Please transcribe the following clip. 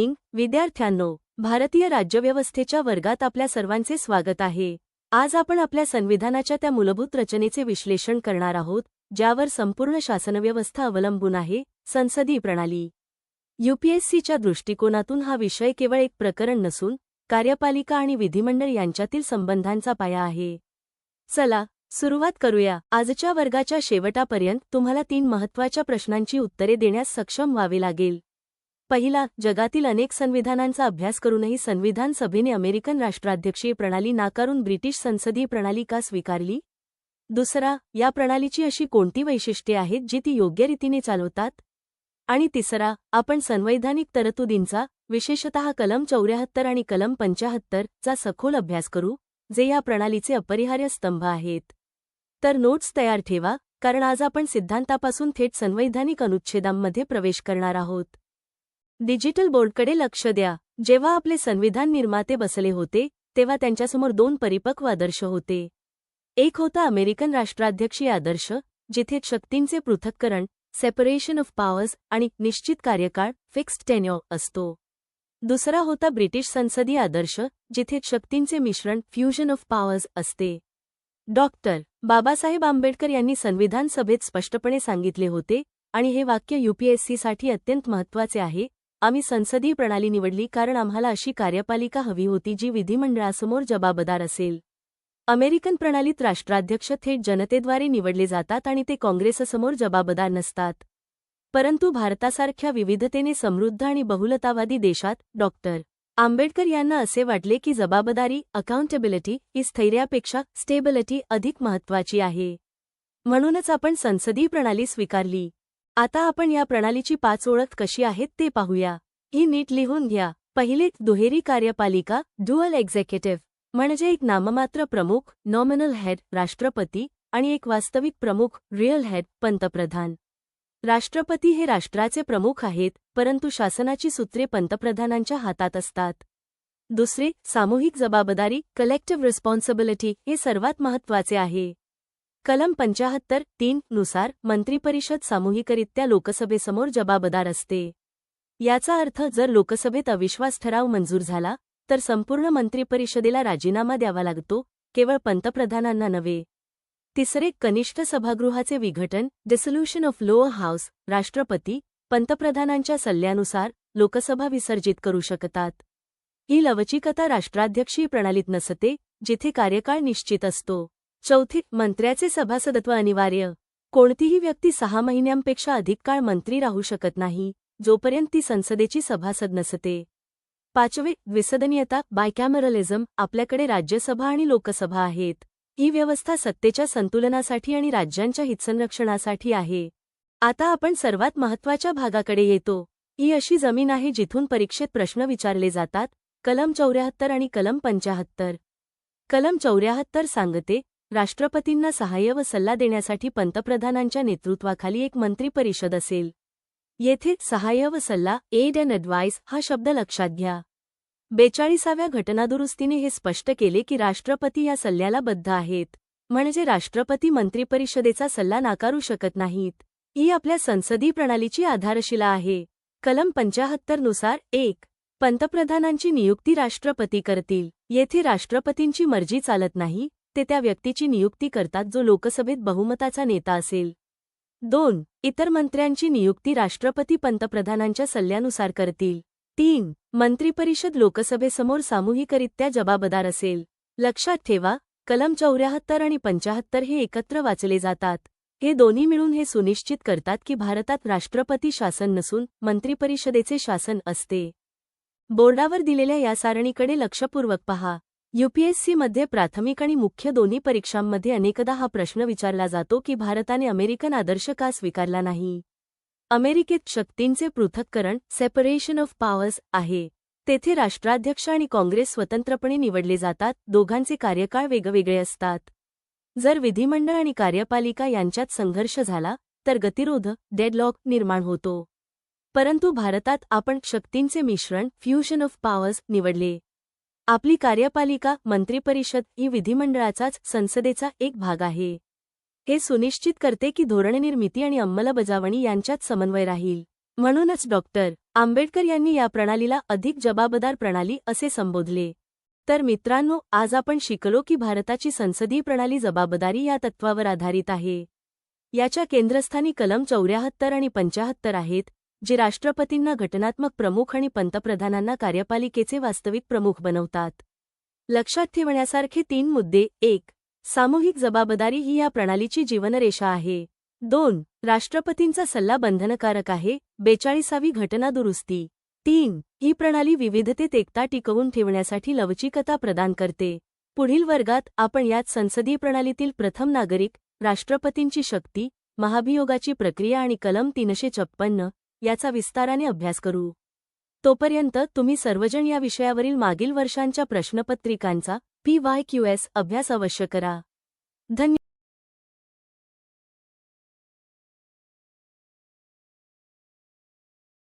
विद्यार्थ्यांनो, भारतीय राज्यव्यवस्थेच्या वर्गात आपल्या सर्वांचे स्वागत आहे। आज आपण आपल्या संविधानाच्या त्या मूलभूत रचनेचे विश्लेषण करणार आहोत ज्यावर संपूर्ण शासनव्यवस्था अवलंबून आहे, संसदीय प्रणाली। यूपीएससीच्या दृष्टिकोनातून हा विषय केवळ एक प्रकरण नसून कार्यपालिका आणि विधिमंडळ यांच्यातील संबंधांचा पाया आहे। चला सुरुवात करूया। आजच्या वर्गाच्या शेवटापर्यंत तुम्हाला 3 महत्त्वाच्या प्रश्नांची उत्तरे देण्यास सक्षम व्हावे लागेल। पहिला, जगातील अनेक संविधानांचा अभ्यास करूनही संविधान सभेने अमेरिकन राष्ट्राध्यक्षीय प्रणाली नाकारून ब्रिटिश संसदीय प्रणाली का स्वीकारली? दुसरा, या प्रणालीची अशी कोणती वैशिष्ट्ये आहेत जी ती योग्य रीतीने चालवतात? आणि तिसरा, आपण संवैधानिक तरतुदींचा, विशेषतः कलम 74 आणि कलम 75 चा सखोल अभ्यास करू, जे या प्रणालीचे अपरिहार्य स्तंभ आहेत। तर नोट्स तयार ठेवा, कारण आज आपण सिद्धांतापासून थेट संवैधानिक अनुच्छेदांमध्ये प्रवेश करणार आहोत। डिजिटल बोर्डकडे लक्ष द्या। जेव्हा आपले संविधान निर्माते बसले होते तेव्हा त्यांच्यासमोर 2 परिपक्व आदर्श होते। एक होता अमेरिकन राष्ट्राध्यक्षीय आदर्श, जिथे शक्तींचे पृथक्करण, सेपरेशन ऑफ पॉवर्स आणि निश्चित कार्यकाळ, फिक्स्ड टेन्योर असतो। दुसरा होता ब्रिटिश संसदीय आदर्श, जिथे शक्तींचे मिश्रण, फ्युजन ऑफ पॉवर्स असते। डॉक्टर बाबासाहेब आंबेडकर यांनी संविधान सभेत स्पष्टपणे सांगितले होते, आणि हे वाक्य यूपीएससीसाठी अत्यंत महत्त्वाचे आहे, आम्ही संसदीय प्रणाली निवडली कारण आम्हाला अशी कार्यपालिका हवी होती जी विधिमंडळासमोर जबाबदार असेल। अमेरिकन प्रणालीत राष्ट्राध्यक्ष थेट जनतेद्वारे निवडले जातात आणि ते काँग्रेससमोर जबाबदार नसतात। परंतु भारतासारख्या विविधतेने समृद्ध आणि बहुलतावादी देशात डॉक्टर आंबेडकर यांना असे वाटले की जबाबदारी, अकाउंटेबिलिटी ही स्थैर्यापेक्षा स्टेबिलिटी अधिक महत्त्वाची आहे। म्हणूनच आपण संसदीय प्रणाली स्वीकारली। आता आपण या प्रणालीची 5 ओळख कशी आहेत ते पाहूया। ही नीट लिहून घ्या। पहिले, दुहेरी कार्यपालिका, ड्युअल एक्झिक्युटिव्ह, म्हणजे एक नाममात्र प्रमुख, नॉमिनल हेड, राष्ट्रपती, आणि एक वास्तविक प्रमुख, रिअल हेड, पंतप्रधान। राष्ट्रपती हे राष्ट्राचे प्रमुख आहेत, परंतु शासनाची सूत्रे पंतप्रधानांच्या हातात असतात। दुसरे, सामूहिक जबाबदारी, कलेक्टिव्ह रिस्पॉन्सिबिलिटी, हे सर्वात महत्त्वाचे आहे। कलम 75(3) नुसार मंत्रिपरिषद सामूहिकरित्या लोकसभेसमोर जबाबदार असते। याचा अर्थ जर लोकसभेत अविश्वास ठराव मंजूर झाला तर संपूर्ण मंत्रिपरिषदेला राजीनामा द्यावा लागतो, केवळ पंतप्रधानांना नव्हे। तिसरे, कनिष्ठ सभागृहाचे विघटन, डिसोल्यूशन ऑफ लोअर हाऊस, राष्ट्रपती पंतप्रधानांच्या सल्ल्यानुसार लोकसभा विसर्जित करू शकतात। ही लवचिकता राष्ट्राध्यक्षीय प्रणालीत नसते, जिथे कार्यकाळ निश्चित असतो। चौथे, मंत्र्याचे सभासदत्व अनिवार्य, कोणतीही व्यक्ती 6 महिन्यांपेक्षा अधिक काळ मंत्री राहू शकत नाही, जोपर्यंत ती संसदेची सभासद नसते। पाचवे, द्विसदनीयता, बायकॅमरलिझम, आपल्याकडे राज्यसभा आणि लोकसभा आहेत। ही व्यवस्था सत्तेच्या संतुलनासाठी आणि राज्यांच्या हितसंरक्षणासाठी आहे। आता आपण सर्वात महत्त्वाच्या भागाकडे येतो। ही अशी जमीन आहे जिथून परीक्षेत प्रश्न विचारले जातात, कलम 74 आणि कलम 75। कलम 74 सांगते, राष्ट्रपतींना सहाय्य व सल्ला देण्यासाठी पंतप्रधानांच्या नेतृत्वाखाली एक मंत्रिपरिषद असेल। येथे सहाय्य व सल्ला, एड अँड ॲडवाइस, हा शब्द लक्षात घ्या। 42व्या घटनादुरुस्तीने हे स्पष्ट केले की राष्ट्रपती या सल्ल्याला बद्ध आहेत, म्हणजे राष्ट्रपती मंत्रिपरिषदेचा सल्ला नाकारू शकत नाहीत। ही आपल्या संसदीय प्रणालीची आधारशिला आहे। कलम 75 नुसार 1. पंतप्रधानांची नियुक्ती राष्ट्रपती करतील। येथे राष्ट्रपतींची मर्जी चालत नाही, ते त्या व्यक्तीची नियुक्ती करतात जो लोकसभेत बहुमताचा नेता असेल। 2. इतर मंत्र्यांची नियुक्ती राष्ट्रपती पंतप्रधानांच्या सल्ल्यानुसार करतील। 3. मंत्रिपरिषद लोकसभेसमोर सामूहिकरित्या जबाबदार असेल। लक्षात ठेवा, कलम 74 आणि 75 हे एकत्र वाचले जातात। हे दोन्ही मिळून हे सुनिश्चित करतात की भारतात राष्ट्रपती शासन नसून मंत्रिपरिषदेचे शासन असते। बोर्डावर दिलेल्या या सारणीकडे लक्षपूर्वक पहा। यूपीएससीमध्ये प्राथमिक आणि मुख्य दोन्ही परीक्षांमध्ये अनेकदा हा प्रश्न विचारला जातो की भारताने अमेरिकन आदर्श का स्वीकारला नाही। अमेरिकेत शक्तींचे पृथक्करण, सेपरेशन ऑफ पॉवर्स, आहे। तेथे राष्ट्राध्यक्ष आणि काँग्रेस स्वतंत्रपणे निवडले जातात, दोघांचे कार्यकाळ वेगवेगळे असतात। जर विधिमंडळ आणि कार्यपालिका यांच्यात संघर्ष झाला तर गतिरोध, डेडलॉक, निर्माण होतो। परंतु भारतात आपण शक्तींचे मिश्रण, फ्युजन ऑफ पॉवर्स, निवडले। आपली कार्यपालिका, मंत्रिपरिषद ही विधिमंडळाचाच, संसदेचा एक भाग आहे। हे सुनिश्चित करते की धोरणनिर्मिती आणि अंमलबजावणी यांच्यात समन्वय राहील। म्हणूनच डॉक्टर आंबेडकर यांनी या प्रणालीला अधिक जबाबदार प्रणाली असे संबोधले. तर मित्रांनो, आज आपण शिकलो की भारताची संसदीय प्रणाली जबाबदारी या तत्वावर आधारित आहे. याच्या केंद्रस्थानी कलम 74 आणि 75 आहेत, जे राष्ट्रपतींना घटनात्मक प्रमुख आणि पंतप्रधानांना कार्यपालिकेचे वास्तविक प्रमुख बनवतात. लक्षात ठेवण्यासारखे 3 मुद्दे. 1. सामूहिक जबाबदारी ही या प्रणालीची जीवनरेषा आहे. 2. राष्ट्रपतींचा सल्ला बंधनकारक आहे. 42वी घटना दुरुस्ती. 3. ही प्रणाली विविधतेत एकता टिकवून ठेवण्यासाठी लवचिकता प्रदान करते. पुढील वर्गात आपण यात संसदीय प्रणालीतील प्रथम नागरिक, राष्ट्रपतींची शक्ती, महाभियोगाची प्रक्रिया आणि कलम 356 याचा विस्ताराने अभ्यास करू. तोपर्यंत तुम्ही सर्वजण या विषयावरील मागील वर्षांच्या प्रश्नपत्रिकांचा PYQS अभ्यास अवश्य करा. धन्यवाद.